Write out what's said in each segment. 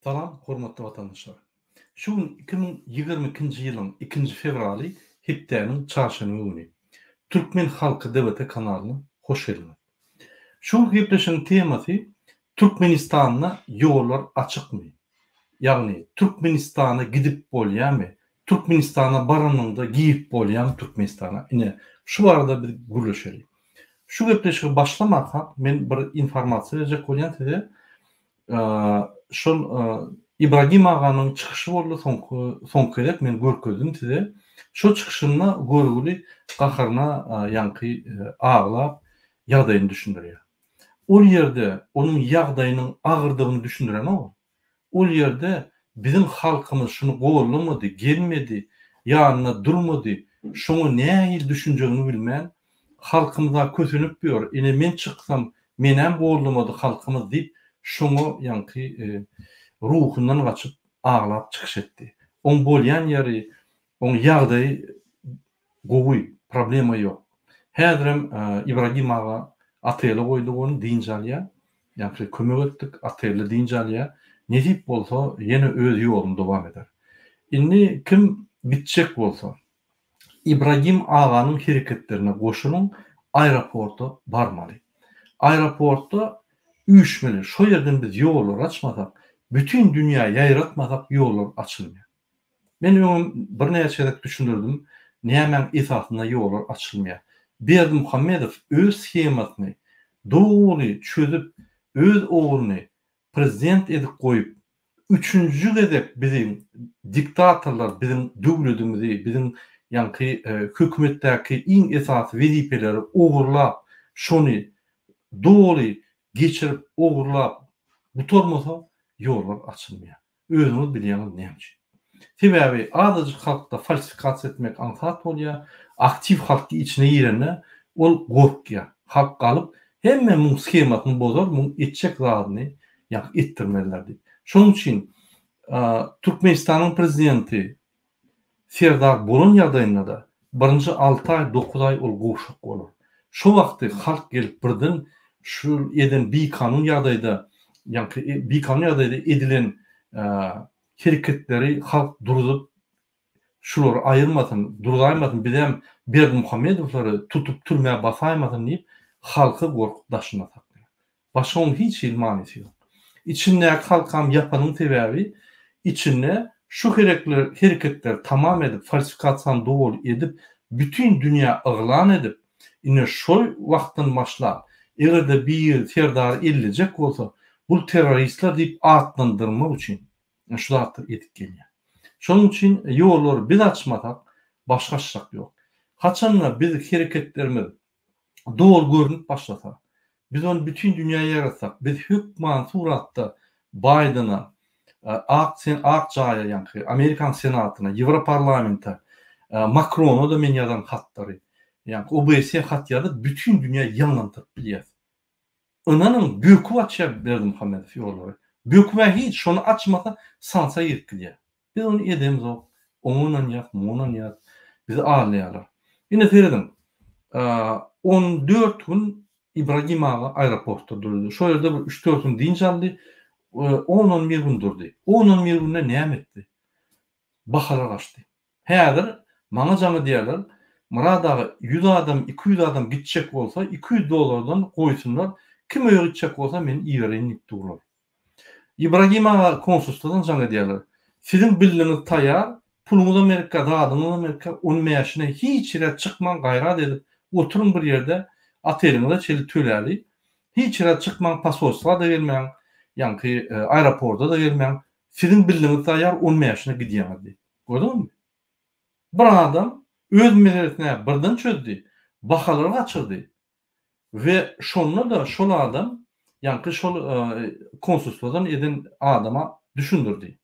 Salam, hormatly vatandaşlar. Şu gün 2022-nji ýylyň 2 fevraly hepdeniň çarşamba güni. Türkmen halky DBT kanalyna hoş geldiňiz. Şu gepleşiň temasy Türkmenistana ýollar açykmy? Ýagny Türkmenistana gidip bolýarmy? Türkmenistana baranynda giyip bolýarmy Türkmenistana? Ine şu barada bir gürleşelim. Şu gepleşige başlamak men bir informasiýa berjek bolýan size. Şol İbrahim aganyň çykyşy boldy soňky edip men görkezdim size. Şu çykyşyna görgüli gaharna ýanky ağlap ýagdaýyny düşündirýär. Ol ýerde onuň ýagdaýynyň agyrdygyny düşündiren o. Ol ýerde bizim halkymyz şunu goýulmady, gelmedi, ýanyna durmady, şoňa nähil düşünjegini bilmän halkymyza kösünüp ýör. Ine men çyksam menem goýulmady halkymyz diýip şoňa ýanky ruhundan gaçyp ağlap çykyş etdi. On bolýan ýeri, on ýagdaý gowy, problema ýok. Häzirim İbrahim aga ately goýdy onu diňjalýa, ýanky kömek etdik, ately diňjalýa. Nedip bolsa ýene öz ýolunda dowam eder. Indi kim bitjek bolsa İbrahim aganyň hereketlerine goşunyň aeroporta barmaly. Aeroportda üýüşmeli. Şo ýerden biz ýollar açmasak, bütün dünýä ýaýratmasak ýollar açylmýar. Men öňüm bir näçe düşündirdim, näme esasynda ýollar açylmýar. Berdimuhammedow öz schemasyny dogry çözüp, öz ogluny prezident edip goýup, üçüncü gedek bizim diktatorlar bizim döwletimizi, bizim ýanky hökümetdäki iň esasy wezipeleri ogurlap, şonu dogry geçirip ogurlap butormasa ýollar açylmýar. Özüňiz bilýäňiz näme? Sebäbi azajyk halkda falsifikasiýa etmek ansat bolýar, aktiv halky içine ýerine ol gorkýar. Halk galyp hemme muň schemasyny bozar, muň etjek zadyny ettirmeliler diýip. Şonuň üçin Türkmenistanyň prezidenti Serdar Bolan ýagdaýynda da 6 ay 9 ay ol goşuk bolar. Şo wagty halk gelip birden şu eden bir kanun ýagdaýda, ýanky bir kanun ýagdaýda edilen hereketleri halk durup şular aýyrmasyn, duraýmasyn, bizem Berdimuhammedowlary tutup türmäge basaýmasyn diýip halky gorkup daşyna takdylar. Başga onuň hiç ilmanysy ýok. İçinde halkam yapanyň sebäbi içinde şu hereketler tamam edip falsifikasiýany dogry edip bütün dünýä yglan edip ine şol wagtdan başlap egerde bir Serdar ellejek bolsa bu teröristler diýip atlandyrmak üçin şu zatlar etip gelýär. Şonuň üçin ýollar biz açmasak başga şak ýok. Haçanla biz hereketlerimiz dogry görünüp başlasak, biz onu bütün dünýäye ýaratsak, biz hökman suratda Biden'a, ak jaýa ýanky Amerikan senatyna, Ýewroparlamenta, Macron'a da men ýazan hatlary, ýanky OBS hat ýazyp bütün dünýä ýanlantyp bilýär. Onanyň gökü açýar Berdimuhammedow ýolları. Gökme hiç şonu açmasa sansa ýetkilýär. Biz onu edemiz o. Onuňdan ýak, muňdan ýak. Bizi ağlaýarlar. Ine seredin 14 gün İbrahim aga aeroportda durdu. Şo ýerde 3-4 gün diňjaldy. 10-11 gün durdy. 10-11 günde näme etdi? Bahalar gaçdy. Häzir maňa jamy diýerler, Muradaga 100 adam, 200 adam gitjek bolsa, $200 goýsunlar. Kim öýe gitjek bolsa men ýereň durlar. İbrahim aga konsulstwadan jany diýerler. Siziň bildiňiz taýar, puluňyz Amerikada, adyňyz Amerika, onun meýaşyna hiç ýere çykman gaýrat edip, oturun bir ýerde ateliňizde çeli töläli. Hiç ýere çykman, pasolstwa da gelmeň, ýanky aeroportda da gelmeň. Siziň bildiňiz taýar, onun meýaşyna gidýärdi. Gördüňizmi? Bir adam öz meselesine birden çözdü, bahalary gaçyrdy. Ve şonda da şol adam, ýanky şol konsulstwadan eden adama düşündirdi.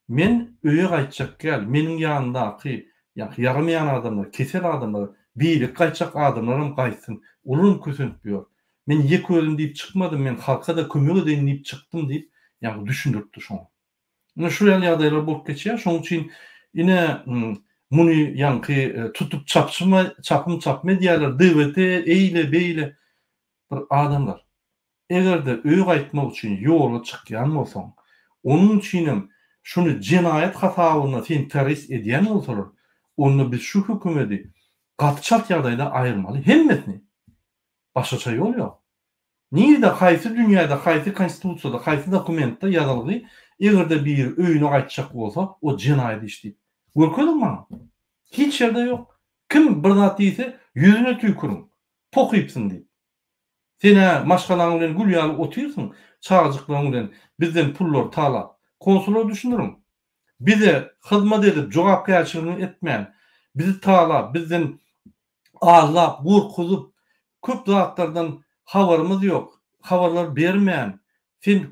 Men öýe gaýtjak gel, meniň ýanyndaky, ýanky ýaramaýan adamlar, kesel adamlar, beýlik gaýtjak adamlarym gaýtsyn, ulun kösünüp ýör. Men ýekölüm diýip çykmadym, men halka da kömek edeň diýip çykdym diýip, ýanky düşündirdi şoňa. Ine şu ýagdaýlar bolup geçýär, şoň üçin ine muny ýanky tutup çapma diýerler, DBT, eýle beýle bir adamlar. Egerde öýe gaýtmak üçin ýola çykýan bolsaň, Onun üçinem şunu cinayet hatawyna sen terörist edýän bolsalar, onu biz şu hökümeti gatçat ýagdaýda aýyrmaly. Hemmetini. Başgaça ýol ýok. Nirde haýsy dünýäde, haýsy konstitusiýada, haýsy dokumentde ýazylgy, egerde bir öýüne gaýtjak bolsa, o cinayet işdi. Görkezim maňa. Hiç ýerde ýok. Kim bir zat diýse, ýüzüne tüýkürüň. Pokypsyn diýip. Sene maşgalaň bilen gül ýaly oturýarsyň, çağjyklaryň bilen bizden pullar talap, konsulat düşünürüm. Bize hyzmat edip jogapkärçiligini etmän, bizi talap, bizden ağlap, gurkuzup, köp zatlardan habarymyz ýok. Habarlar bermän. Sen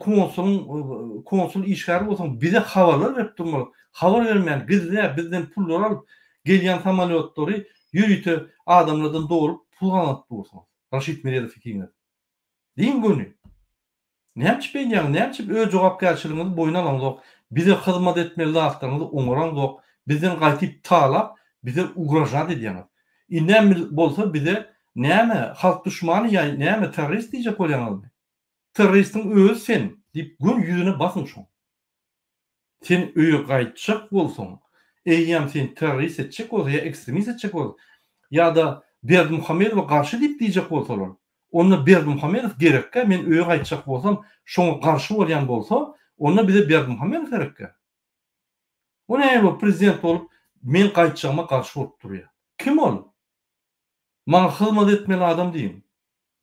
konsul işgär bolsaň, bize habarlar berip durmaly. Habar bermän, bizden pullar alyp, gelýän samolyotlary ýürüte adamlardan doğurup pul alıp dursaň. Raşid Meredi fikirine. Diň günü. Näçip beýän, näçip öz jogapkärçiligiňizi boyuna alaňyz, bize hyzmat etmeli zatlaryňyzy oňuraňyz, bizden gaýtyp talap, bize ugraşat edýäňiz. Näme bolsa bize näme halk düşmany ýa näme terörist diýjek bolýaňyz. Teröristiň özü sen diýip gün ýüzüne basyň şoň. Sen öýe gaýtjak bolsaň, eýýäm sen terörist etjek bolsa, ekstremist etjek bolsa, ýa-da Berdimuhammedowa garşy diýip diýjek bolsalar, onda Berdimuhammedow gerekkä, men öýe gaýtjak bolsam, şoňa garşy bolýan bolsa, onda bize Berdimuhammedow gerekkä. O näme prezident bolup, men gaýtjagma garşy bolup durýar. Kim ol? Maňa hyzmat etmeli adam diýim.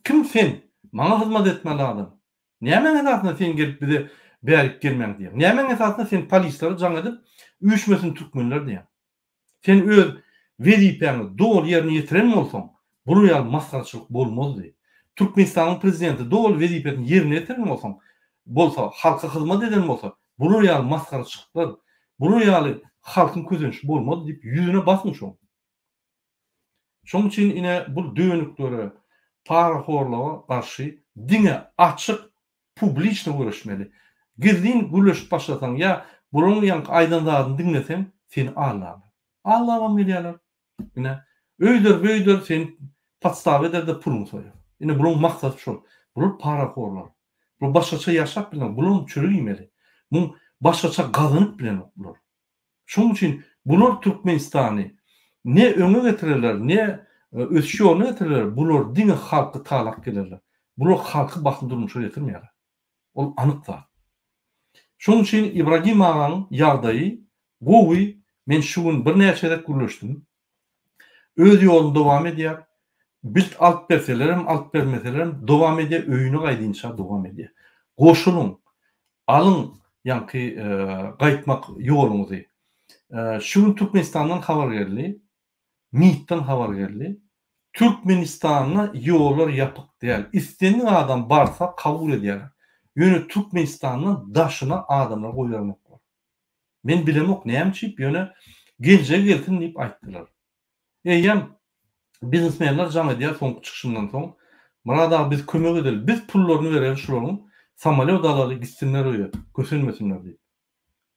Kim sen? Maňa hyzmat etmeli adam. Näme esasynda sen gelip bize bärik gelmeň diýär. Näme esasynda sen polislary jaň edip, üýşmesin türkmenler diýär. Sen öz wezipäňi dogry ýerine ýetiren bolsaň, bu ýaly maskarçylyk bolmazdy. Türkmenistanyň prezidenti dogry wezipäni ýerine ýetiren bolsa, halka hyzmat eden bolsa, bu ýaly maskarçylyklar, bu ýaly halkyň közenişi bolmaz diýip ýüzüne basyň şoň. Şoň üçin ine bu döwünliklere, paraxorlaga garşy diňe açyk, publiçny görüşmeli. Girdin güleşip başlasan ýa buruň ýank aýdandagyny diňlesen, seni ağlar. Ağlamam gelýärler. Ine öýder sen podstaw ederde puluň soýar. Ine buruň maksat şu. Bular paraxorlar. Bu başgaça ýaşap bilen, bular çürüýmeli. Bu başgaça gazanyp bilen bular. Şoň üçin bular Türkmenistany ne öňe getirirler, ne ösşiýonuny getirirler, bular diňe halky talak gelirler. Bular halky bakındyrmuşa getirmeýärler. Ol anyk zat. Şoň üçin Ibrahim aganyň ýagdaýy gowy men şu gün bir näçe rek gürleşdim. Öz ýolunda dowam edýär. Bilt alyp berselerim, alyp bermeselerim dowam edýär, öýüne gaýdynça dowam edýär. Goşulyň, alyň ýanky gaýtmak ýoluňyzy. Şu gün Türkmenistandan habar geldi. MİT'den habar geldi. Türkmenistanyna ýollar ýapyk diýär. İstenen adam barsa kabul edýär. Ýöne Türkmenistanyň daşyna adamlar goýarmak bar. Men bilemok näçip ýöne geltin diýip aýtdylar. Eýem biznesmenler jaň edýär soňky çykyşyndan soň, "Murada biz kömek edelim, biz pullaryny berelim şolaryň, samolyot alaly gitsinler öýe, kösenmesinler" diýip.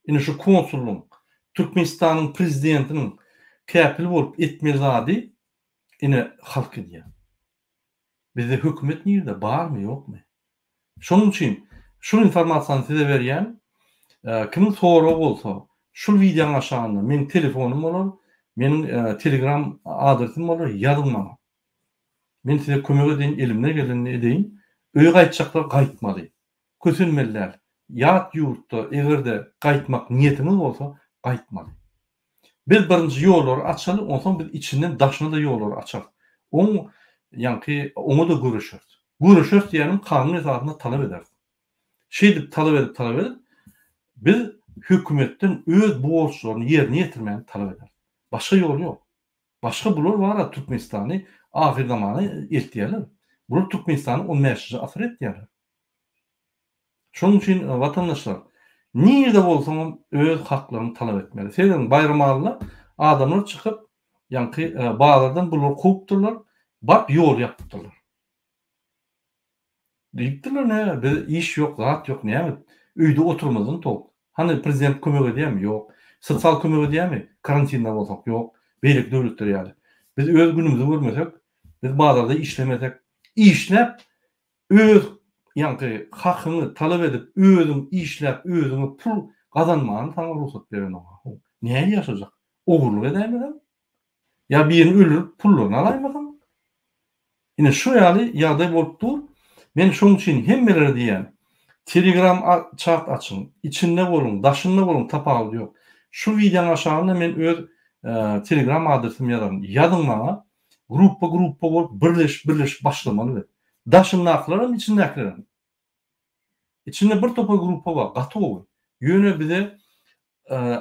Ine şu konsulluň, Türkmenistanyň prezidentiniň käpil bolup etmezadi ine halk edýär. Bizde hökümet nirde barmy ýokmy? Şonuň üçin şu informasiýany size berýän, kim sorak bolsa, şu videoň aşagynda meniň telefonum bolar, meniň Telegram adresim bolar, ýazmaňa. Men size kömek edeyim, elimden geleni edeyim. Öýe gaýtjaklar gaýtmaly. Kösenmeliler. Ýat ýurtda egerde gaýtmak niýetiniz bolsa, gaýtmaly. Biz birinji ýolları açaly, ondan biz içinden daşyna da ýolları açak. Oň ýanky oňa da görüşür. Görüşür diýenim kanun esasynda talap eder. Şeýdip talap edip biz hökümetden öz borçlaryny ýerine ýetirmeni talap eder. Başga ýol ýok. Başga bular bar Türkmenistany ahir zamany eltýärler. Bular Türkmenistany 15-nji asyr etýärler. Şoň üçin watandaşlar nirde bolsaň öz haklaryny talap etmeli. Senin bayramalyna adamlar çykyp ýanky bağlardan bular kupdylar, bak ýol ýapdylar. Diýipdiler ne? Bir iş ýok, zat ýok, näme? Öýde oturmadan tok. Hani prezident kömek edýärmi? Ýok. Sosial kömek edýärmi? Karantinda bolsak ýok. Beýlik döwletler ýaly. Biz öz günümizde görmesek, biz bazarda işlemesek, işlep öz ýa-ni hakyny talap edip özüň işläp özüňe pul gazanmagyny taňa ruhsat beren oga. Näme ýaşajak? Ogurluk edämegem? Ya birini öldürüp pullaryny alaýmagam? Ine şu ýaly ýagdaý bolup dur. Men şoň üçin hemmeleri diýen Telegram chat açyň, içinde bolun, daşynda bolun tapagy ýok. Şu wideoň aşagynda men öz Telegram adresimi ýazarym. Ýazyň maňa gruppa bolup birleş başlamaly. Daşyndaklaryň içindekilerin. İçinde bir topa gruppa bar, gatowy. Ýöne bize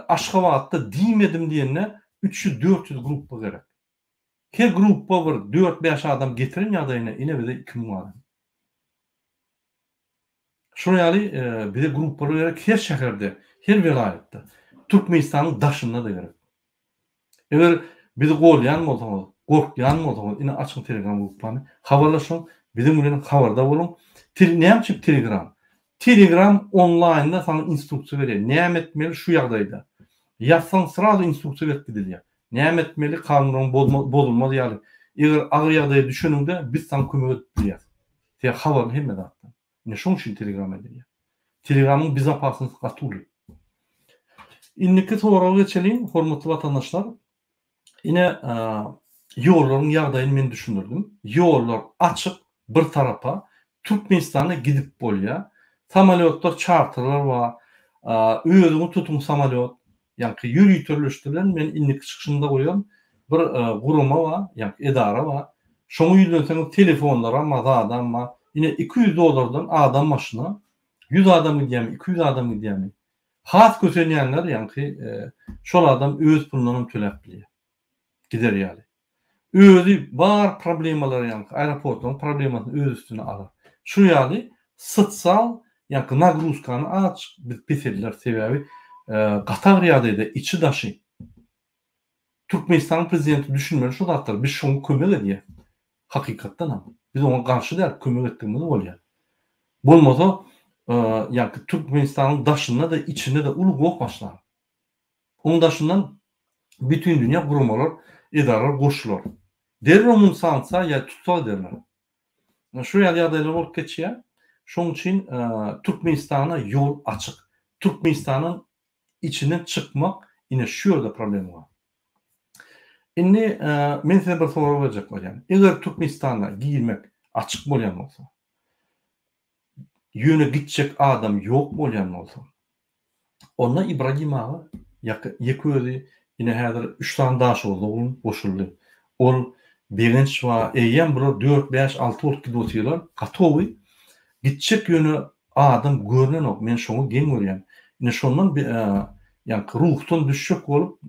Aşgabatda diýmedim diýenne 300-400 gruppa gerek. Her gruppa bir 4-5 adam getirin ýagdaýyna ine bize 2000 adam. Şu ýaly bize gruppa gerek her şäherde, her vilayetde. Türkmenistanyň daşynda da gerek. Eger bizi golýan bolsaňyz, gorkýan bolsaňyz ine açyň Telegram gruppany habarlaşyň, bizim bilen habarda bolun. Näme Telegram? Telegram online'da sana instruksiýa berer. Näme etmeli şu ýagdaýda? Ýazsaň sırada instruksiýa berip gidilýär. Näme etmeli kanunyň bozulmaly ýaly. Eger agyr ýagdaýa düşeninde biz sana kömek edýäris. Te habar hemme zatdan. Ine şoň üçin Telegram edilýär. Telegramyň biz apasyny gatuly. Indiki soraga geçelim, hormatly vatandaşlar. Ine ýollaryň ýagdaýyny men düşündirdim. Ýollar açyk bir tarapa Türkmenistana gidip bolýar. Samolyotlar, charterlar var. Özüňi tutun samolyot. Yani yürüyü türlüştürülen men indiki çıkışında koyuyorum. Bir guruma var, yani edara var. Şonu yüzlenseniz telefonlara mazadan var. Yine $200'dan adam maşına 100 adam gidýärmi, 200 adam gidýärmi. Has götürenler yani şol adam öz pulundan töläp bilýär. Gider ýaly. Özü bar problemalar yani aeroportun problemasyny öz üstüne alar. Şu ýaly sotsial yani nagruzkany aç bitirler sebebi Qatar ýagdaýda içi daşy. Türkmenistan prezidenti düşünmeli şu zatlar biz şonu kömek edýär. Hakykatdan ham. Biz ona garşy däl kömek etdiğimiz bolýar. Bolmasa yani Türkmenistanyň daşynda da içinde de ulug başlar. Onun daşyndan bütün dünya gurmalar, edarar goşular. Derromun sansa ya tutsa derler. Şu ýagdaýlar bolup geçýär. Şoň üçin Türkmenistana yol açyk. Türkmenistanyň içinden çıkmak ine şu ýerde problem var. Indi men size bir soru berjek bolýan. Eger Türkmenistana girmek açyk bolýan bolsa, ýöne gitjek adam ýok bolýan bolsa, onda İbrahim ağa ýeközi ine häzir 3 tane daş boldy, boşuldy. Ol begenç we eýen bir 4, 5, 6 ort gidiyorlar. Gatowy gitjek ýöne adam görnen ok. Men şonu gen görýän. Ine şondan yani ruhtan düşük bolup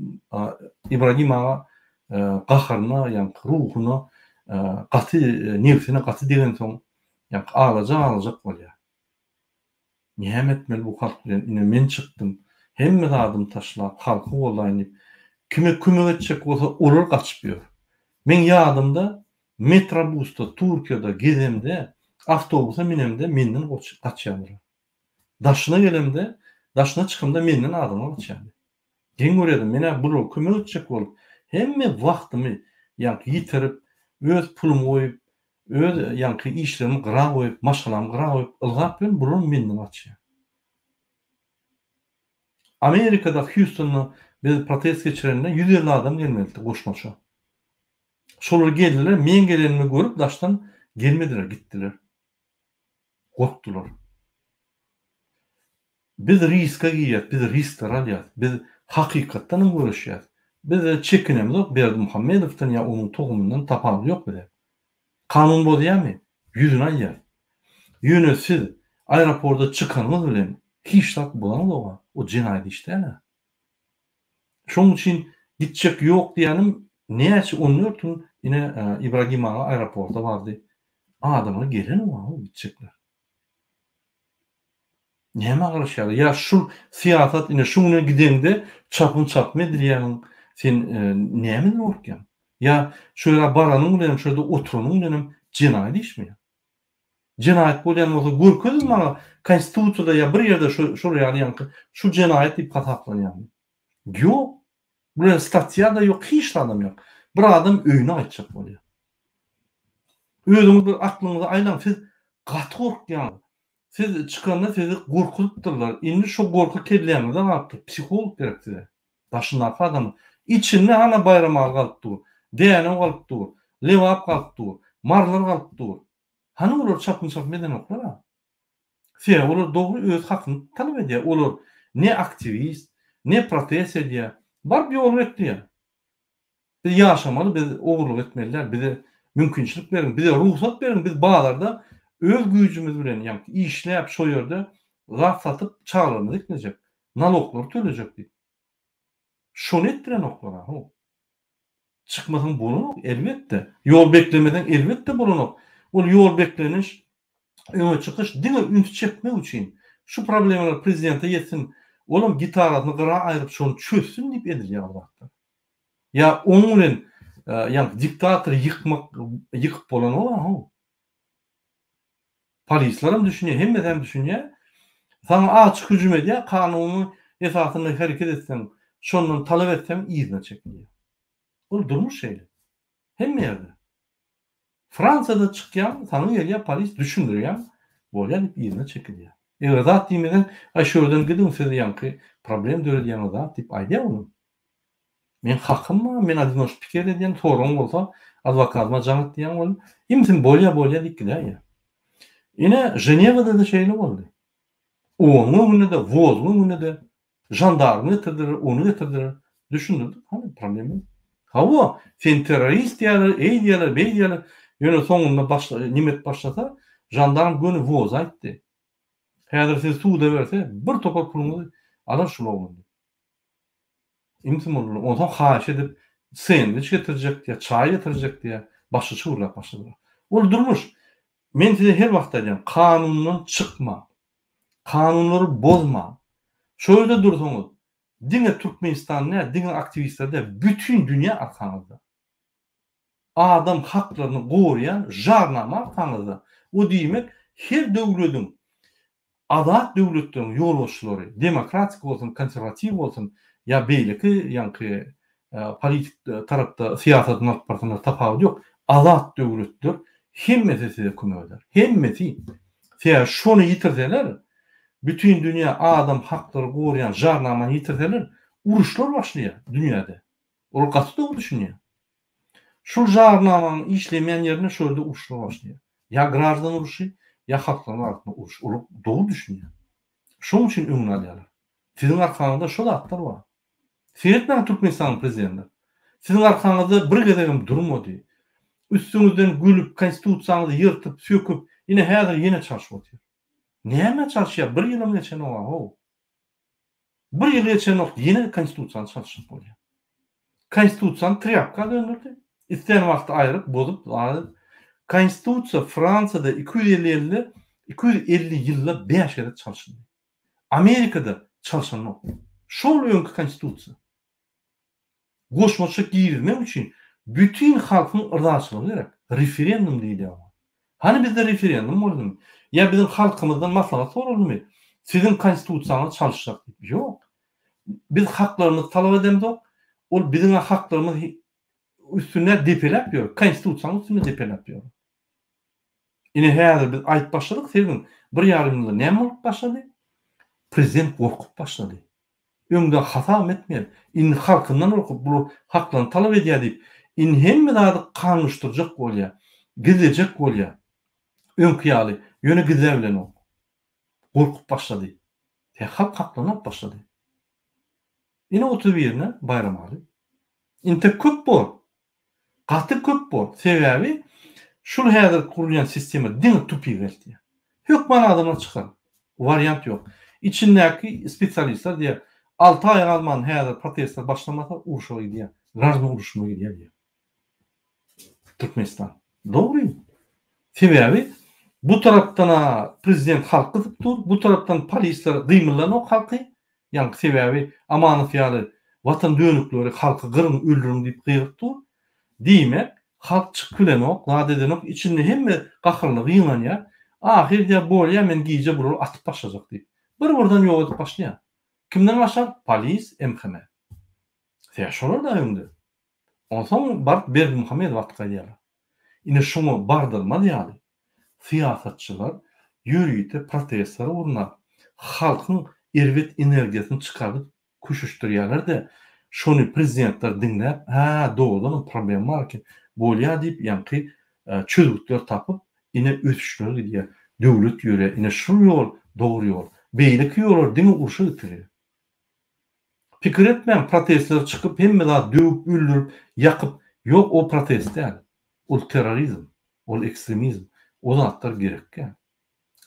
İbrahim ağa gaharyna yani ruhuna gaty nefsine gaty degen soň yani alajak bolýar. Näme etmeli bu halk bilen? Ine men çykdym. Hemme adam taşlap halky bolaýyp kime kömek etjek bolsa olar gaçypýar. Men ýadymda metrobusda Türkiýede gezemde awtobusa minemde menden gaçýarlar. Daşyna gelemde daşyna çykymda menden adamlar gaçýar. Gen görýärdim mene bu kömek etjek bolup hemme wagtymy ýa-ni ýitirip öz pulumy goýup öz ýa-ni işlerimi gyra goýup maşgalamy gyra goýup ylgap ben burun menden gaçýar. Amerikada Houston'da bir protest geçirende 150 adam gelmedi goşmaşa. Şolar geldiler, men gelenimi görüp daştan gelmediler, gittiler. Korktular. Biz riska giýýär, biz riskler alýar, biz hakykatdan görüşýär. Biz çekinemiz ok, Berdimuhammedowdan ýa onuň togumundan tapagy ýok bile. Kanun bolýarmy? Ýüzüne alýar. Ýöne siz aeroportda çykanyňyz bilen hiç tak bulamaz o cinayet işlerine. Şoň üçin gitjek ýok diýenim näçe onurtun ine İbrahim ağa aeroportda bardy. Adamlar gelen o gitjekler. Näme garaşýar? Ya şu siýasat ine şuňa gidende çapyn çapmy edilýän sen näme norkýan? Ya şöyle baranyň bilen şurada oturanyň bilen cinayet işmi? Cinayet bolýan bolsa görkezim maňa konstitusiýada ýa bir ýerde şu ýaly şu cinayet diýip hataplanýar. Ýok. Bu statýada ýok, hiç adam ýok. Bir adam öýüne aýtjak bolýar. Özüňiz bir aklyňyza aýlan siz gaty gorkýan. Siz çıkanda sizi korkutturlar. Indi şu korku kelleğinizden alıp psikolog gerek size. Başındaki adamı. İçinde hana bayramal kalıp dur. Deyane kalıp dur. Levap kalıp dur. Marlar kalıp dur. Hani olur çapın meden oklar ha? Size olur doğru öz hakkını talep ediyor. Olur ne aktivist, ne protest ediyor. Var bir yol bekliyor. Biz yaşamalı, biz oğurluk etmeliler, bize mümkünçilik verin, bize ruhsat verin. Biz bağlarda öz gücümüz bilen, yani işlep şo yerde raf satıp çağlarını dikmeyecek. Naloglar tölecek diye. Şonu ettiren oklara. Çıkmasın bulunuk elbette. Yol beklemeden elbette bulunuk. O yol bekleniş, öne çıkış, dine ünt çekmek için. Şu problemler prezidente yetsin. Oğlum gitarasını kıra ayırıp şonu çözsün deyip ediliyor Allah'tan. Ya onun bilen yani diktatör yıkıp bolan ola Polislerim düşünüyor, hem düşünüyor. Sana açık hücum ediyor, kanunu esasında hareket etsen, şondan talep etsem izne çekiliyor. O durmuş şeyler. Hem yerde. Fransa'da çıkyan, sana geliyor polis düşündürüyor. Böyle izne çekiliyor. Zat demeden, aşağıdan gidin size yankı problem dörediyen zat deyip ayda onu. Men hakkım mı? Men adinoş pikir ediyen sorun olsa advokatıma canıt diyen ol. İmsin bolya dikkiler ya. Yine Ceneva'da da şeyle oldu. Onu ne de, vozlu ne de, jandarmı getirdiler, onu getirdiler. Düşündürdük. Hani problemi. Hava, sen terörist diyorlar, ey diyorlar, bey diyorlar. Yine sonunda nimet başlasa, jandarm günü voz ayttı. Häzir siz suda verse, bir topar pulunuzu alar şula oldu. İmtin olur. Ondan haş edip sandviç getirecek diye, çay getirecek diye başı çuğurlap başladılar. Ol durmuş. Men size her wagt aýdym, kanundan çıkma. Kanunları bozma. Şöyle dursaňyz, diňe Türkmenistan ne, diňe aktivistlerde bütün dünya arkaňyzda. Adam haklaryny goýan jarnama arkaňyzda. O diýmek her döwletiň azat döwletleriň ýolbaşçylary, demokratik bolsun, konservativ bolsun, ya beýleki ýa-ni politik tarapda siýasat matbartyna tapawut ýok. Azat döwletler hemmesi size kömek eder. Hemmesi. Siz şonu ýitirseler, bütün dünya adam hakları goýan jarnama ýitirseler, uruşlar başlaýar dünýäde. Ol gaty da düşünýär. Şu jarnamanyň işlemeýän ýerine şöyle uruşlar başlaýar. Ya grajdan uruşy, ya haklar arasynda uruş. Ol dogy düşünýär. Şoň üçin öňüne alýarlar. Siziň arkaňyzda şol atlar bar. Seretmen Türkmenistanyň prezidenti. Siziň arkaňyzda bir gezegim durmady. Üstüňizden gülüp, konstitusiýaňyzy ýyrtyp, söküp, ine häzir ýene çarşyp otýar. Näme çarşyar? Bir ýyl geçen o. Bir ýyl geçen ýene konstitusiýany çarşyp bolýar. Konstitusiýany trýapka döndürdi. İstän wagtda aýryp, bozup, konstitusiýa Fransada 250 ýylla 5 ýerde çarşydy. Amerikada çarşan ýok. Şol öňkü konstitusiýa. Goşmaçyk girmek üçin bütün halkyň ırdaçylygy gerek. Referendum diýilýär. Hani bizde referendum boldy? Ya bizim halkımızdan maslahat sorulmy? Sizin konstitusiýaňyz çalışacak diýip. Ýok. Biz haklarymyzy talap edemiz. Ol bizim haklarymyz üstüne depelap ýör. Konstitusiýaň üstüne depelap ýör. Ine häzir biz aýyp başladyk, sizin bir ýarym ýylda näme bolup başlady? Prezident gorkup başlady. Öňde hata etmeýär. In halkyndan gorkup bu haklaryny talap edýär diýip, in hemme zady kanunlaşdyrjak bolýar, gizlejek bolýar. Öňküýaly ýöne gizle bilen o. Gorkup başlady. Halk haklanyp başlady. Ine 31-ne bayram aly. Inte köp bol. Gaty köp bol. Sebäbi şol häzir kurulýan sistema diňe tupy geldi. Hökman adamlar çykar. Variant ýok. İçindäki spesialistler diýär, 6 ay galman häzir protestler başlamasa uruşa gidiyor. Gраждан uruşuna gidiyor diye. Türkmenistan. Doğru. Sebäbi bu tarapdan prezident halk kızıp dur, bu tarapdan polisler gymylan o halky. Yani sebäbi amanyt ýaly watan dönükleri halky gyryn öldürün diýip gyýyp dur. Diýmek, halk çykýlan ok, gadeden ok, içinde hemme gahyrlyk ýyňanýar. Ahirde bolýar men giýje burul atyp başlajak diýip. Bir-birden ýok edip başlaýar. Kimden başlar? Polis, MHM. Şolar da öňde. Onsoň bar Berdimuhammedow atdy diýerler. Ine şoňa bardyrma diýýär. Siýasatçylar yürüyüte protestler urna. Halkın erwet energiýasyny çykaryp kuşuşdurýarlar da şonu prezidentler dinläp, ha doğrudan problem var ki bolýa diýip ýanky çözgütler tapyp ine ötüşler gidýär. Döwlet ýöre, ine şu ýol dogry ýol. Beýlik ýollar diňe urşa götürýär. Pikir etmän protestler çykyp hemme zat döwüp, öldürüp, ýakyp, ýok o protest däl. Ol terrorizm, ol ekstremizm. O zatlar gerekkä.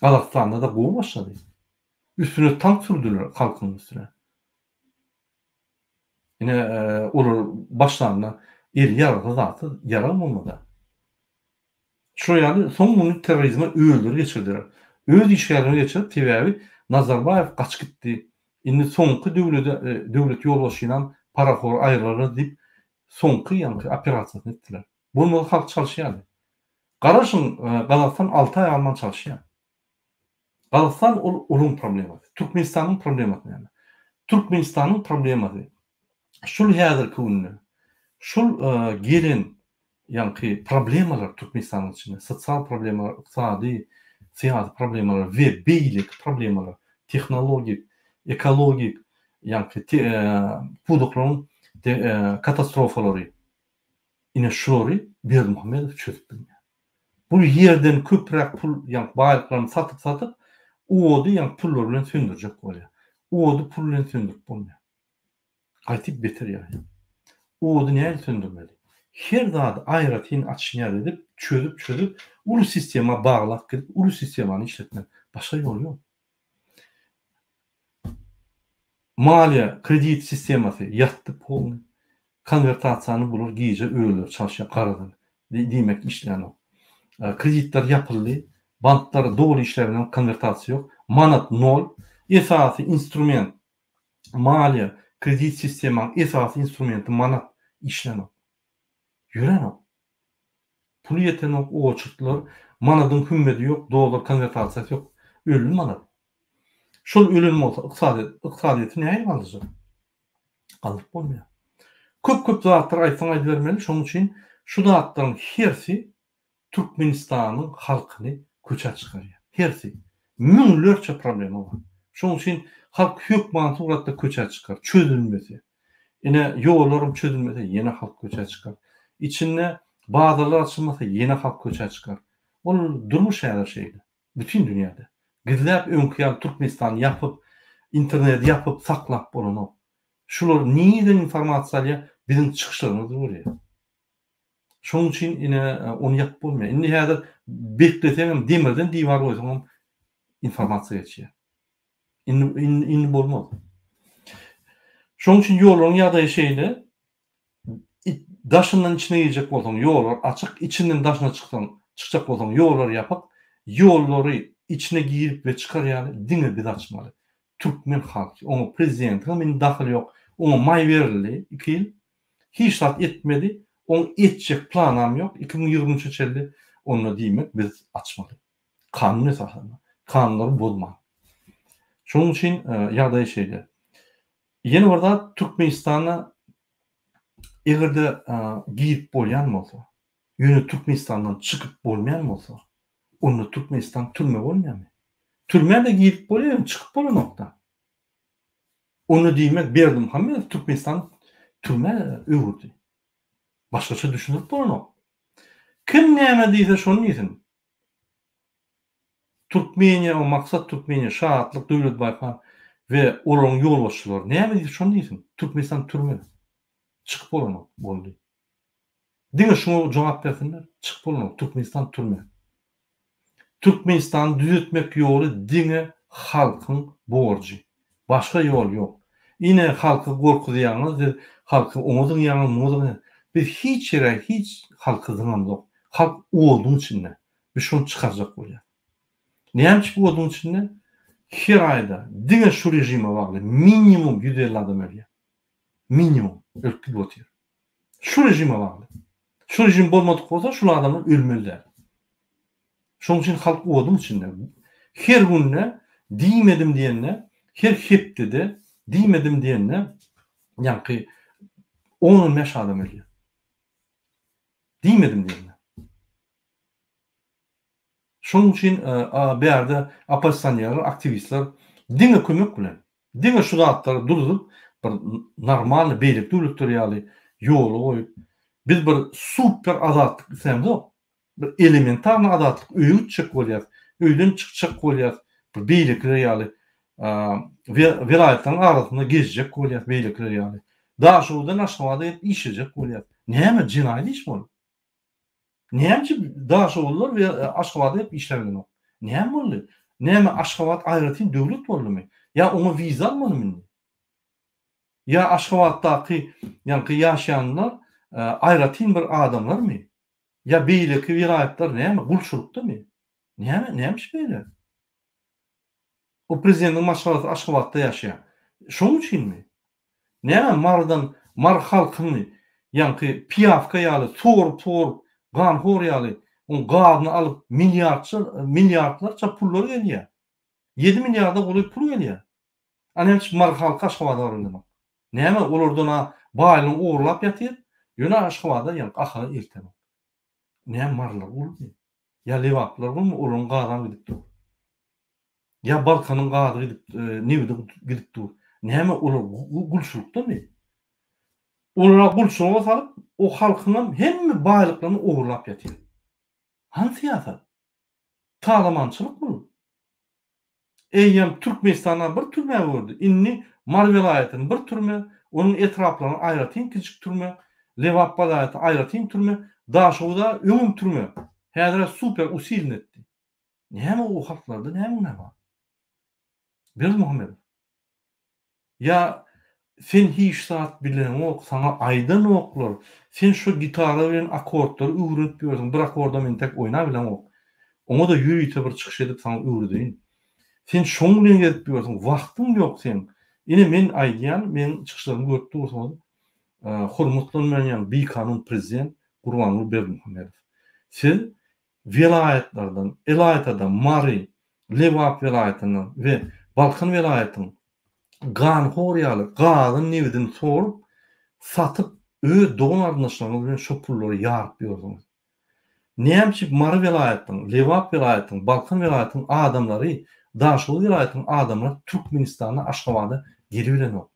Gazakstanda da bu başlady. Üstüne tank sürdüler halkın üstüne. Yine olur başlarına yargı zatı yaramamadı. Şu yani son bunu terörizme öldür geçirdiler. Öz işgalini geçirip TV'yi Nazarbayev kaç gitti. Şimdi sonki devlet yolbaşıyla parafor ayrıları deyip sonki yani operasyon ettiler. Bunu halk çalışıyor. Karışın Kazakistan 6 ay Alman çalışıyor. Kazakistan onun problemi. Türkmenistan'ın problemi yani. Türkmenistan'ın problemi. Şul häzirki günde şul gelen ýanky problemalar Türkmenistan'ın içinde, sosial problemler, iqtisadi, siyasi problemler we beýlik problemler, tehnologik, ekologik ýanky puduklaryň katastrofalary ine şolary Berdimuhammedow çözüp bilýär. Bu ýerden köprek pul ýanky baýlyklaryny satyp ody ýanky pullar bilen söndürjek bolýar. Ody pul bilen söndürip bolmaýar. Gaýtyp beter ýa. Ody näme söndürmeli? Her zat aýratyn açýar edip, çözüp, ulu sistema baglap gidip, ulu sistemany işletmek. Başga ýol ýok. Maliýe, kredit sistemasy ýatdy polny. Konvertasiýany bulur, giýje öýler çalışýan garadan. Diýmek işlän o. Kreditler ýapyldy, banklara dogry işlerinden konvertasiýa ýok. Manat 0. Esasy instrument maliýe, kredit sistemanyň esasy instrumenti manat işlän o. Ýören o. Pul ýeten o çykdylar, manadyň hümmeti ýok, dolar konvertasiýasy ýok. Ölüm manat. Şol ölüm bolsa ykdysadyýaty näme galyjak? Galyp bolmaýar. Köp zatlar aýtsaň aýdy bermeli, şonuň üçin şu zatlaryň hersi Türkmenistanyň halkyny köçe çykarýar. Hersi müňlerçe problemi bar. Şonuň üçin halk hökümet uratda köçe çykar, çözülmesi. Ine ýollarym çözülmese ýene halk köçe çykar. İçinde bazılar açılmasa ýene halk köçe çykar. Ol durmuş şeýle. Bütün dünýäde. Gizläp öňküýär Türkmenistan ýapyp, internet ýapyp saklap bolan o. Şular niýeden informasiýa biziň çykyşlarymyz bolýar. Şonuň üçin ine onu ýapyp bolmaýar. Indi häzir bekleseňem demirden diýwar goýsaňam informasiýa geçýär. Indi bolmaz. Şonuň üçin ýollaryň ýagdaýy şeýle daşyndan içine girecek bolsaň ýollar açyk, içinden daşyna çykjak bolsaň ýollar ýapyp, ýollary içine girip we çykarýar, diňe biz açmaly. Türkmen halky, oňa prezident hem dahyl ýok, oňa maý berildi, 2 ýyl hiç zat etmedi, oň etjek planam ýok. 2023-nji ýylda onu diýmek biz açmaly. Kanun esasında. Kanunlary bozma. Şonuň üçin ýagdaý şeýle. Ýene orada Türkmenistana egerde girip bolýan bolsa, ýöne Türkmenistandan çykyp bolmaýan bolsa, onu Türkmenistan türme bolmaýarmy? Türme de girip bolýar, çykyp bolanokda. Onu diýmek Berdimuhammedow Türkmenistan türme öwürdi. Başgaça düşünüp bolanok. Kim näme diýse şonu diýsin. Türkmeniýa, o maksat Türkmeniýa, şahatlyk, döwlet baýkan we olaryň ýolbaşçylary näme diýse şonu diýsin. Türkmenistan türme. Çykyp bolanok boldy. Diňe şunu jogap bersinler, çykyp bolanok Türkmenistan türme. Türkmenistan düzeltmek ýoly diňe halkyň borjy. Başga ýol ýok. Ine halky gorkudýaňyz, halky oňadyň ýaňy, biz hiç ýere hiç halky zyňamyz. Halk oduň içinde. Biz şonu çykarjak bolýar. Näme ki bu oduň içinde? Her aýda diňe şu rejime bagly minimum 150 adam ölýär. Minimum ölkü botyr. Şu rejime bagly. Şu rejim bolmadyk bolsa şu adamlar ölmeliler. Şonuň üçin halk oduň içinde. Her günne diýmedim diýenler, her hepde diýmedim diýenler ýanky 10-15 adam ölýär. Diýmedim diýenler. Şoň üçin bärde oppositsionýerler, aktivistler diňe kömek bilen, diňe şu zatlary durup bir normal beýlik döwletleri ýaly ýoly goýup biz bir super azatlyk islemde bir elementarny azatlyk öýüt çek bolýar, öýden çykjak bolýar, bir beýlikler ýaly vilayatyň arasynda gezjek bolýar beýlikler ýaly. Daşuwdan Aşgabatda işejek bolýar. Näme jinaýat iş bol? Näme Daşowlar we Aşgabatda hep işlemeli. Näme boldy? Näme Aşgabat aýratyn döwlet boldymy? Ya ona wiza almadymy? Ya Aşgabatdaky ýanky ýaşaýanlar aýratyn bir adamlarmy? Ya beýleki vilayatlar näme gulçulukdamy? Näme iş beýle? O prezidentiň maşgalaty Aşgabatda ýaşaýar. Şoň üçinmi? Näme mar halkyny ýanky piyavka ýaly sorup ganhor ýaly on gadyny alyp milyardlarça pullar gelýär. 7 milyarda goly pul gelýär. Ana hiç mar halka Aşgabatda baryndymy? Näme olardan baýlygyny oğurlap ýatyr? Ýöne Aşgabatda ýanky ahly eltemi. Näme marlar boldy? Ya lewaplar bolmy olaryň gadan gidip dur. Ya Balkanyň gady gidip nebide gidip dur. Näme olar gulçulukdamy? Olara gulçuluğa salyp o halkynyň hemme baýlyklaryny oğurlap ýatyr. Hansı ýasat? Talamançylyk bu. Eýem Türkmenistana bir türme berdi. Inni Mar vilayatyny bir türme, onuň etraplaryny aýratyn kiçik türme, Lewap vilayaty aýratyn türme, Daşowda öňüm türme. Häzir super usilin etdi. Näme o halklarda näme bar? Bir Muhammed. Ya sen hiç saat bilen ok, sana aýdan oklar. Sen şu gitara bilen akordlary öwrenip ýördiň. Bir akorda men tek oýna bilen ok. Oňa da ýürüýte bir çykyş edip sana öwredeýin. Sen şoň bilen gelip ýördiň. Wagtyň ýok sen. Ine men aýdýan, men çykyşlarymy görüp dursam, hormatlanmayan bir kanun prezident Gurbanguly Berdimuhammedow. Siz vilayatlardan, Elaytadan, Mary, Lewap vilayatynyň we Balkan vilayatynyň ganhor ýaly gadyň nebiden sorup satyp dogan arnaşlaryny bilen şo pullary ýaryp ýördiňiz. Näme Mary vilayatynyň, Lewap vilayatynyň, Balkan vilayatynyň adamlary, Daşow vilayatynyň adamlary Türkmenistana, Aşgabatda geri bilenok.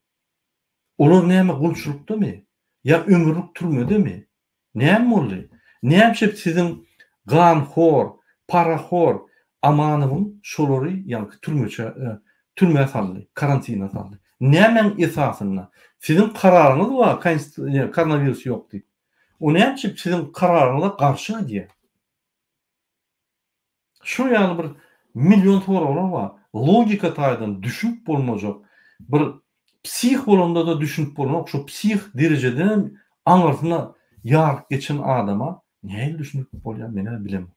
Olar näme gulçulukdamy? Ya ömürlük türmedemi? Näme boldy? Näme siziň ganhor, parahor amanyň şolary ýanky türme saldy, karantina saldy. Näme esasyna? Siziň kararyňyz bar, koronavirus ýok diýip. O näme siziň kararyňyza garşy diýär. Şu ýaly bir milyon soralar bar. Logika taýdan düşünip bolmajak. Bir psih bolanda da düşünip bolmak, şu psih derejeden aňarsyna ýaryp geçen adama näme düşünip bolýar mene bilem.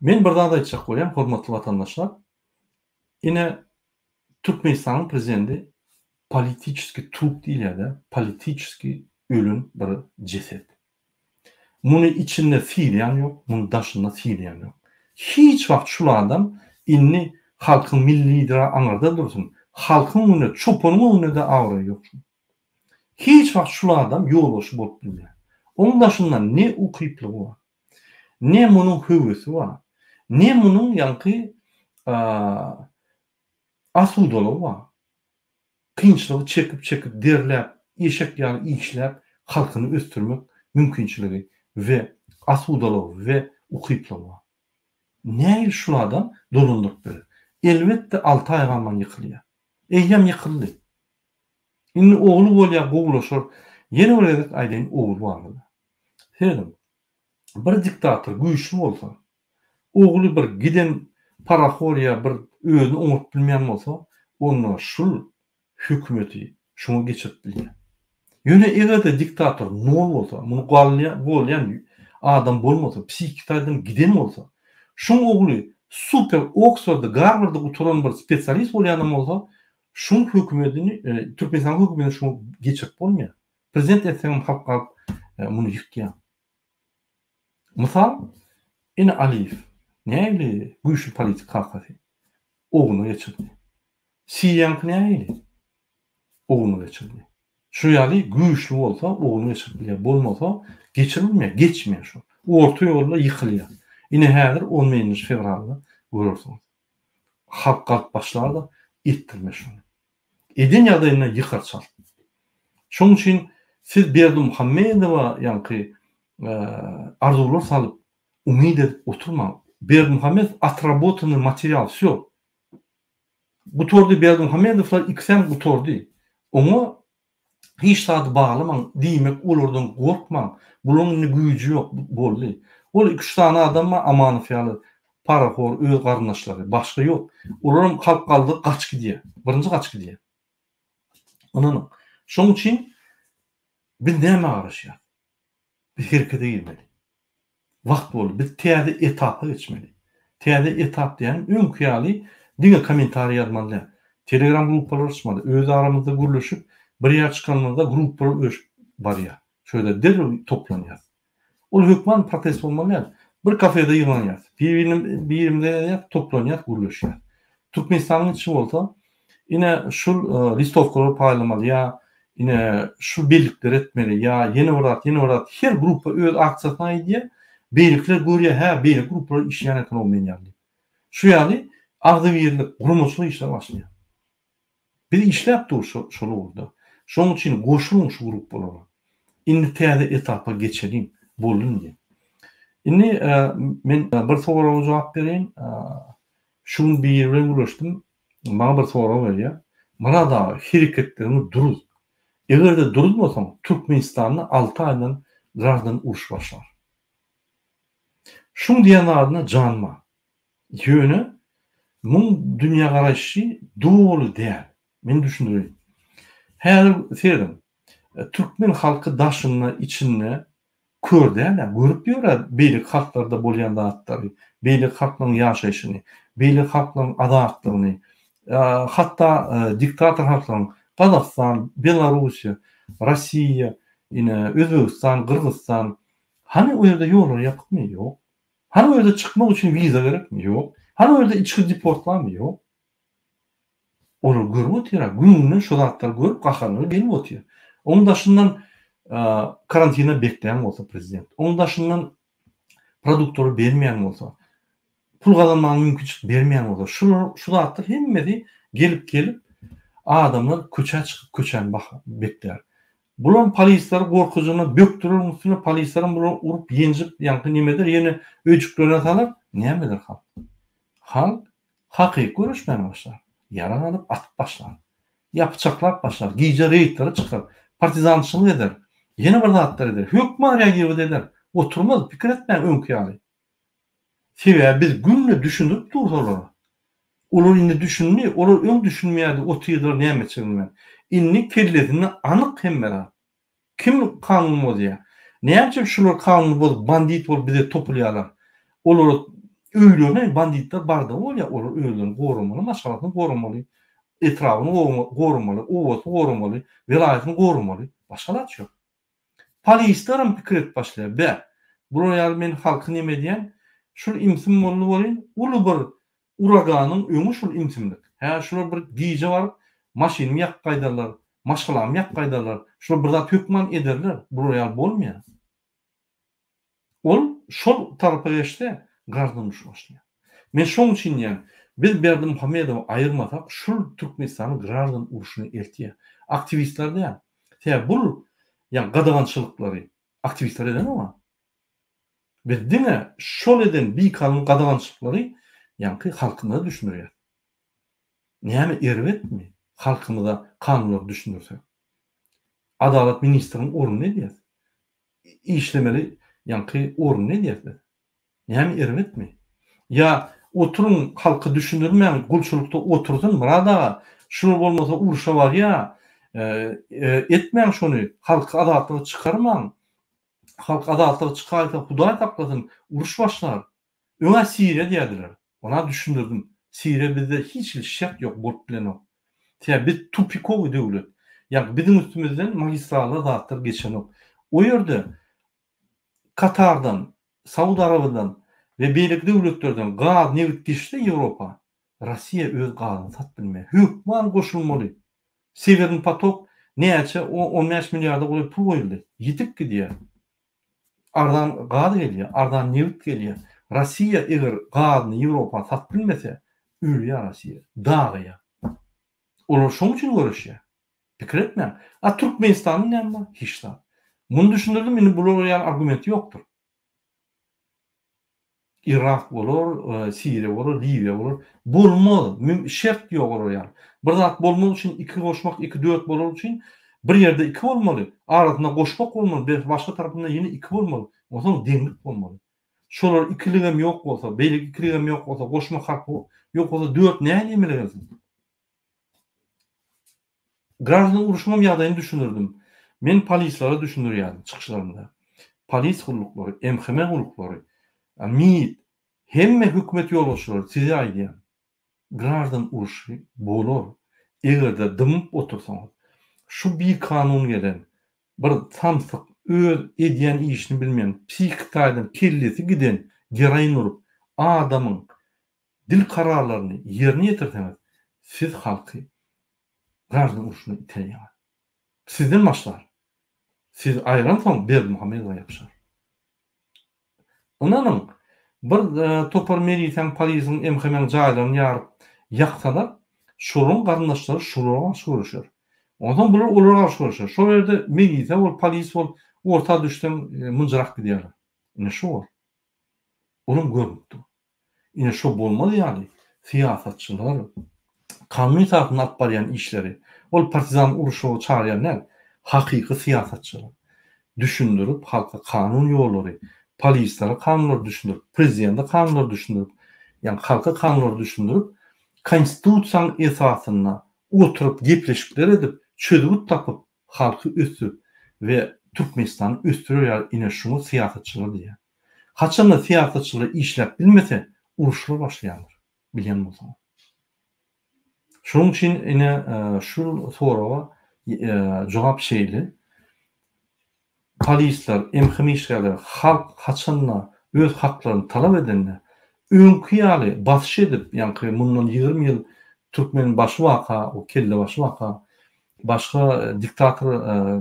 Men bir daha da aýtjak bolýam, hormatly watandaşlar. Ine Türkmenistanyň prezidenti politiski trup diýilýär, politiski ölüm bir ceset. Muny içinde fiilyan yok, muny daşynda fiilyan yok. Hiç wagt şu adam inni halkyň milli lideri aňarda dursun. Halkyň önünde, çopanyň önünde awra yok. Hiç wagt şu adam ýolbaşy bolup bilmär. Onuň daşyndan ne ukyplygy bar, ne munyň höwesi bar, ne munyň ýanky asudalygy bar. Kynçylygy çekip derläp, eşek ýaly işläp halkyny östürmek mümkinçiligi we asudalygy we ukyplygy bar. Näil şu adam dolundurup berer. Elbetde 6 ay gaman ýykylýar. Eýem ýykyldy. Indi ogly bolýar, gowlaşar. Ýene biredek aýdyn ogly bardy. Helim. Bir diktator güýçlü bolsa, ogly bir giden parahorya bir özüni oňup bilmeýän bolsa, onda şul hökümeti şoňa geçirip bilýär. Ýöne egerde diktator nol bolsa, muny bolýan adam bolmasa, psihik taýdan giden bolsa, şoň ogly super Oxford'da, Harvard'da oturan bir spesialist bolýan bolsa, şoň hökümetini, Türkmenistan hökümetini şoň geçirip bolmaýar. Prezident etseň halka muny ýykýar. Mysal, ine Aliýew, näme güýçlü politik hakasy? Oğunu geçirdi. Siýank näme? Oğunu geçirdi. Şu ýaly güýçlü bolsa, oğunu geçirdi. Bolmasa geçirilmeýär, geçmeýär şu. orta ýolda ýykylýar. Ine häzir 10 fevralda görürsüňiz. Halk kalk başlardı, ettirme şunu. Edin ýagdaýyna ýykar çal. Şoň üçin siz Berdimuhammedowa ýanky arzular salyp umid edip oturmaň. Berdimuhammed отработанный материал, всё. Gutordy Berdimuhammedowlar iksem gutordy. Oňa hiç saat bağlamaň, diýmek olardan gorkmaň. Bularning güýji ýok boldy. Ol 2-3 tane adam amany fiýaly, paraxor, öz garyndaşlary, başga ýok. Olaram kalk kaldy, gaç gidýär. Birinji gaç gidýär. Onuň. Şoň üçin biz näme garaşýar? Biz herkete girmeli. Wagt boldy. Biz täze etapy geçmeli. Täze etap diýen öňkü ýaly diňe kommentary ýazmaly. Telegram gruppalar açmaly. Öz aramyzda gürleşip bir ýer çykanlarda gruppalar barýar. Şöyle derrew toplanýar. Ol hökman protest bolmaly. Bir kafede ýygnanýar. Bir ýerimde toplanýar, gürleşýär. Türkmenistanyň içi bolsa, ine şul listovkalar paýlamaly ýa ine şu birlikler etmeli ýa ýene berat her gruppa öz aksiýasyna ýa beýlikler görýär, ha beýlik gruplar işleýän ekonomiyany. Şu ýaly agdy birlik, gurulmaçylyk işler başlaýar. Bir işläp dur şol oldu. Şoň üçin goşulyň şu gruppalara. Indi täze etapa geçelim bolun diye. Indi men bir soraga jogap bereyim. Şunu bir ýere ulaşdym. Bana bir sorak berýär. Mana da hereketlerimiz duruz. Egerde durulmasaň Türkmenistanyny 6 aýdan gardan uruş başlar. Şunu diýen adyna janma. Ýöne muň dünýä garaşy dogry däl. Men düşündirýän. Her serim Türkmen halky daşyny içinde kördäler, görüp ýörer beýlik halklarda bolýan zatlary, beýlik halklaryň ýaşaýyşyny, beýlik halklaryň adatlaryny, hatda diktator halklaryň Kazakistan, Belarusiýa, Rossiýa, ine Özbegistan, Kırgızstan, hani o ýerde ýollar ýapykmy? Ýok. Hani o ýerde çykmak üçin wiza gerekmi? Ýok. Hani o ýerde içki deportlanmy? Ýok. Onu görüp otyrar. Gününe şu zatlar görüp gahanly gelip otýar. Onuň daşyndan karantina bekleýän bolsa prezident, onuň daşyndan produktory bermeýän bolsa, pul gazanmagyna mümkinçilik bermeýän bolsa, şu zatlar hemmesi gelip adamlar köçe çykyp köçen bekler. Bulan polisler gorkujuny böktürür, üstüne polislerin bulan urup ýenjip ýanky nimedir, ýene öjüklerine salar, nämedir halk? Halk hakyky görüşmän başlar. Yaran alıp atıp başlar. Yapıçaklap başlar. Giyce reýitleri çykar. Partizançylyk eder. Yeni bir zatlar eder. Hökman reagiýet eder. Oturmaz, pikir etmän öňkü ýaly. Sebäbi biz günle düşünüp dursalar. Olar indi düşünmi, olar öň düşünmeýärdi, otyýdylar näme çygynlar. Inni kellesini anyk hemmeler. Kim kanun bozýar? Näçe şular kanun bozup bandit bolup bize topulýarlar. Olar öýlene banditler barda bolýar, olar öýlerini gorumaly, maşgalatyny gorumaly, etrabyny gorumaly, owasyny gorumaly, welaýatyny gorumaly, başgalar ýok. Polislerim pikir et başlaýar. Bä, bular men halky näme diýen? Şol imsim boldy bolýan, uly bir uraganyň öňü şol imsimlik. Ha şular bir giýje bar, maşyny ýak gaýdarlar, maşgalamy ýak gaýdarlar. Şol bir zat hökman ederler. Bular bolmaýar. Ol şol tarapa geçdi. Gardan uruş başlaýar. Men şoň üçin ýa biz Berdimuhammedow aýyrmasak, şol Türkmenistanyň gardan uruşyny eltýär. Aktivistler de ýa bu ýa gadagançylyklary aktivistler eden ama biz diňe şol eden bir kanun gadagançylyklary ýanky halkyna düşünýär. Näme erwetmi? Halkymyza kanunlar düşünürsek. Adalet ministriniň orny ne diýär? İşlemeli ýanky orny ne diýär? Näme erwetmi? Ya oturun halkı düşünürmän, gulçulukda otursun, murada şunu bolmasa uruşa bar ya, etmeň şonu, halkı adatlygy çykarmaň. Halk adatlygy çykarsa Hudaý taklasyn, uruş başlar. Öňe Siriýa diýerdiler. Ona düşündirdim. Siriýa bizde hiç şert ýok bolup bilen o. Täze biz tupikowy döwlet. Ýa bizim üstümizden magistrallar zatlar geçen o. O ýerde Katardan, Saudy Arabiýadan ve beýlik döwletlerden gaz newit geçdi Ýewropa. Rossiýa öz gazyny sat bilmeýär. Hökman goşulmaly. Severin patok näçe 15 milliarda goýup pul goýuldy. Ýitip gidýär. ardan gaz gelýär, ardan neft gelýär. Rossiya eger gazyny Ýewropa sat bilmese, ölýär Rossiya, dagýar. Olar şoň üçin görüşýär. Pikir etmeň. Türkmenistanyň näme? Hiç da. Muny düşündirdim, meni bular ýa argumenti ýokdur. Irak bolar, Siriýa bolar, Libiýa bolar. Bolmaz. Şert ýok olar ýa. Bir zat bolmak üçin 2 goşmak 2 4 bolar üçin bir ýerde 2 bolmaly. Arasynda goşmak bolmaly, başga tarapynda ýene 2 bolmaly. Oňa deňlik bolmaly. Şolar ikiligem ýok bolsa, beýlik ikiligem ýok bolsa, goşma hakky ýok bolsa 4 näme ýemelegelsin? Grazny uruşmam ýagdaýyny düşünürdim. Men polislara düşünürýärdim çykyşlarymda. Polis gullyklary, MHM gullyklary, MİT, hemme hökümet ýolbaşçylary size aýdýan. Grazny uruşy bolar. Egerde dymyp otursaňyz, şu bir kanun gelen, bir tamsyk öz edýän işini bilmeýän, psihikdaýdan kellesi giden, geraýyn urup, adamyň dil kararlaryny ýerine ýetirseňiz, siz halky grazny uruşyny itelýär. Sizden başlar. Siz aýran soň Berdimuhammedow ýapşar. Onanyň bir topar merýän polisiň MHM-niň jaýlaryny ýaryp ýaksalar, şolun garyndaşlary şolara soruşar. Ondan bular olara soruşar. Şol ýerde merýän bol, polis bol, orta düşden mınjyrak gidýärler. Ine şu bol. Onuň görmükdi. Ine şu bolmaly ýaly. Siýasatçylar kanuny tarapyna alyp barýan işleri, ol partizan uruşy çağırýanlar hakyky siýasatçylar. Düşündirip halka kanun ýollary, polislere kanunlar düşündirip, prezidente kanunlar düşündirip, ýani halka kanunlar düşündirip, konstitusiýaň esasyna oturup gepleşikler edip, çözüp tapyp halky ösürip we Türkmenistany ösdürýär. Ine şunu siýasatçylar diýär. Haçanda siýasatçylar işläp bilmese, uruşlar başlaýar. Bilýän bolsaň. Şonuň üçin ine şu soraga jogap şeýli. Polisler, MHM işgärleri halk haçanda öz haklaryny talap edenler öňkü ýaly basyş edip, ýani mundan 20 ýyl Türkmen baş waka, o kelle baş waka, başga diktator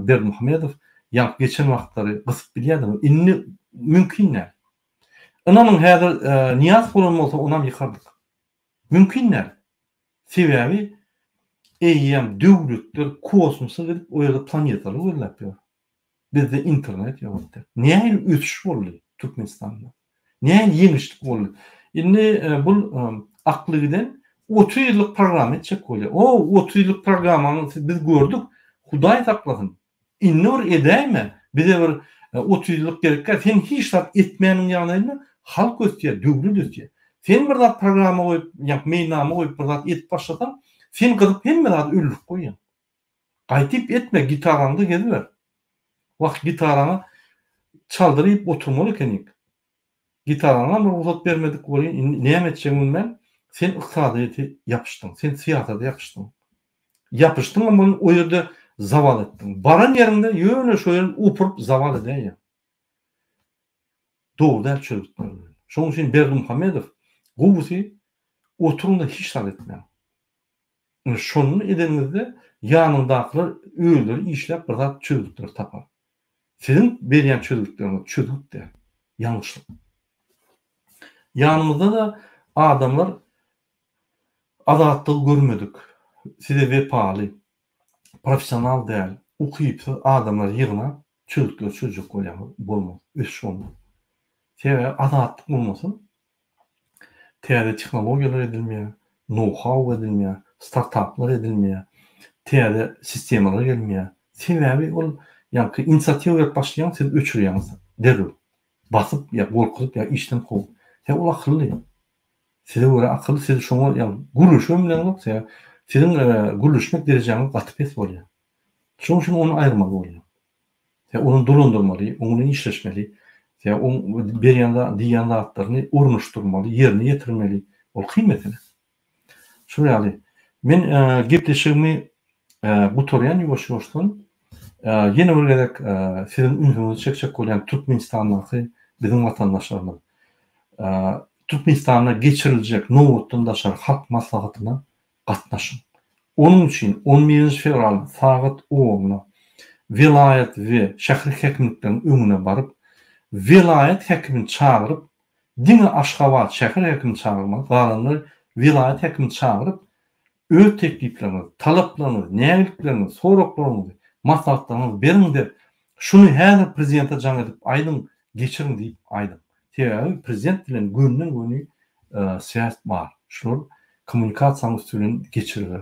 Berdimuhammedow ýani geçen wagtlary gysyp bilýärdi. Inni mümkin. Onanyň häzir niýat bolan bolsa onam ýykardyk. Mümkin. Sebebi eýýäm döwletler kosmosa gidip o ýerde planetary görläp ýör. Bizde internet ýok. Näme ötüş boldy Türkmenistanda? Näme ýeňişlik boldy? Indi bul akly giden 30 ýyllyk program etjek bolýar. O 30 ýyllyk programany biz gördük. Hudaý saklasyn. Inni bir edäýme? Bize bir 30 ýyllyk gerekkä. Sen hiç zat etmeýäniň ýagdaýynda halk ötýär, döwlet ötýär. Sen bir zat programa goýup, ýa meýnama goýup bir zat etip başlasaň, sen gyzyp hemme zat öldürip goýýan. Gaýtyp etme, gitarаңdy gezer. Wagt gitarany çaldyryp oturmaly ekenik. Gitarana bir uzat bermedik bolýan. Näme etjegim men? Sen yksadyýety ýapyşdyň, sen siýasata ýapyşdyň. Ýapyşdyň, ama o ýerde zawal etdiň. Baran ýerinde ýöne şo ýerde upurup zawal edýär. Dowda çözükler. Şoň üçin Berdimuhammedow gowsy oturunda hiç sal etmeýär. Şonu edenizde ýanyndakylar öýleri işläp bir zat çözükler tapar. Sizin berýän çözükleriniz çözük der. Ýalňyşlyk. Ýanymyzda da adamlar adatlyk görmedik. Size wepaly, professional däl, ukypy adamlar ýygyna çözükler çözük bolmaz. Öşşonda. Sebebi adatlyk bolmasyn, täze tehnologiýalar edilmeýär, know-how edilmeýär, startuplar edilmeýär, täze sistemalar gelmeýär. Sebebi ol ýa-ni inisiatiw berip başlaýan, siz öçürýäňiz. Derül. Basyp ýa golkuryp ýa işden gowy. Sen ol akylly. Size göre akylly, siz şoňa ýa guruşum bilen bolsa, sizin guruşmak derejaňyz gatyp es bolýar. Şoň üçin onu aýyrmaly bolýar. Sen onu dolandyrmaly, onu işleşmeli. Sen onu berýände diýen zatlaryny urunuşdurmaly, ýerine ýetirmeli. Ol kıymetli. Şu ýaly. Men gepleşigimi gutorýan ýoşuşdan ýene bir gerek sizin ünüňizi çekçek bolýan Türkmenistanyň bizim watandaşlarymyz Türkmenistana geçiriljek nowatdandaşlar halk maslahatyna gatnaşyň. Onun üçin 11 fevral saat 10-da vilayet we şäher hekimlikleriniň öňüne baryp vilayet hekimini çağırıp diňe Aşgabat şäher hekimini çağırmak, galanlar vilayet hekimini çağırıp öz tekliplerini, talaplaryny, nägeliklerini, soraklaryny, maslahatlaryny beriň de şunu häzir prezidente jaň edip aýdym geçirin diýip aýdym. Sebäbi prezident bilen günden güni siýasat bar. Şol kommunikasiýa üstünden geçirir.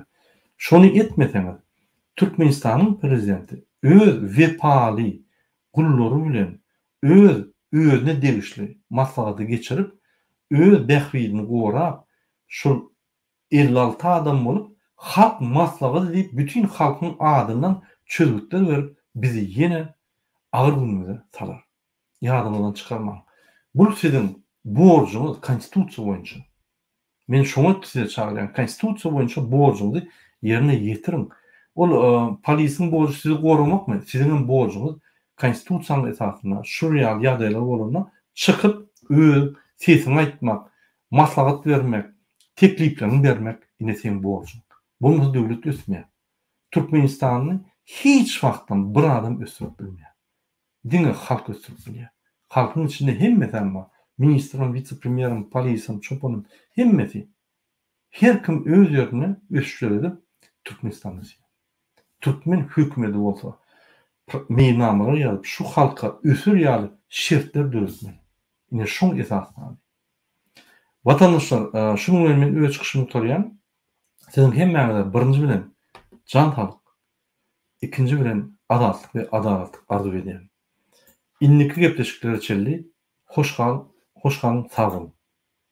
Şonu etmeseňiz, Türkmenistanyň prezidenti öz wepaly gullary bilen özüne degişli maslahaty geçirip öz bähwini gorap şol 56 adam bolup halk maslahaty diýip bütün halkyň adyndan çözgükler berip bizi ýene agyr günüme salar. Ýadymyzdan çykarmaň. Bu siziň borjuňyz konstitusiýa boýunça. Men şoňa size çagyrýan, konstitusiýa boýunça borjuňyzy ýerine ýetiriň. Ol polisiň borjy sizi goramakmy? Siziň borjuňyz konstitusiýanyň esasynda şu real ýagdaýlar bolanda çykyp öz sesini aýtmak, maslahat bermek, tekliplerini bermek ine seň borjuň. Bunu döwlet ösmeýär. Türkmenistanyň hiç wagtdan bir adam ösürip bilmeýär. Diňe halk ösürip bilýär. Halkyň içinde hemme bar. Ministrim, vice-premierim, polisim, çopanım, hemmeti. Her kim öz ýerine ösüşler edip Türkmenistanda ýaşaýar. Türkmen hökümeti bolsa meýnamyga ýazyp şu halka ösür ýaly şertler döretmeli. Ine şoň esasynda. Vatandaşlar, şunu bilen men öz çykyşymy torýan. Siziň hemmäňize birinji bilen jan sağlyk, ikinji bilen adalet we adalet arzu edýän. Inniki gepleşikler çelli, hoş kal, sag bolun.